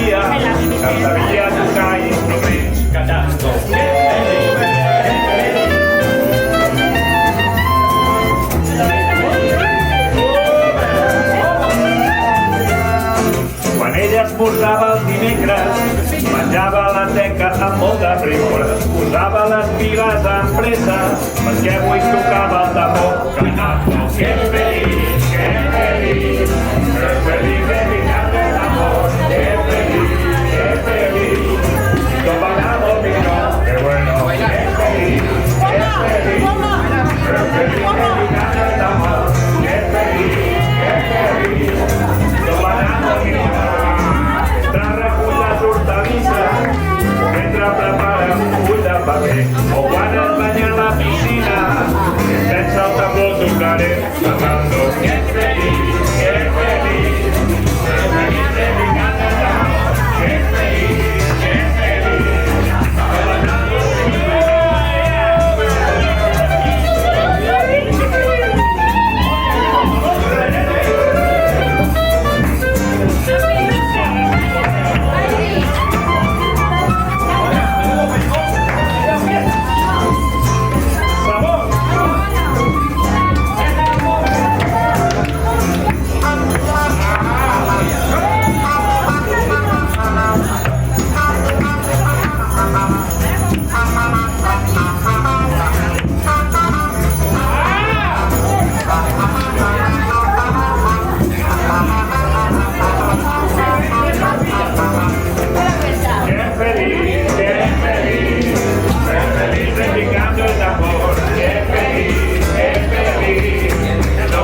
via, canta via tu cai, non vinci cantando. Quan ella esmorzava els dimecres, menjava la teca amb molta primora, posava les piles amb pressa, perquè avui tocava el tambor. Cantando, que feliz, que feliz, que feliz de mi grande amor, que feliz, que feliz, nos bailamos vino, que bueno, que feliz, que feliz, que feliz de mi grande amor, que feliz, que feliz, nos bailamos vino. Mentre prepara un full de paper o quan es banya a la piscina sense el tambor tocaré cantando que feliz, que feliz, que feliz de mi grande amor, que feliz, que feliz,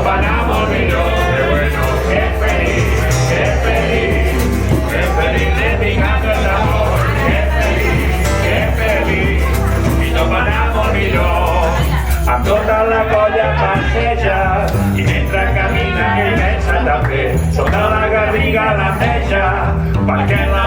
bailando amb tota la colla passeja i mentre camina ell pensa també sota la garriga l'enveja perquè la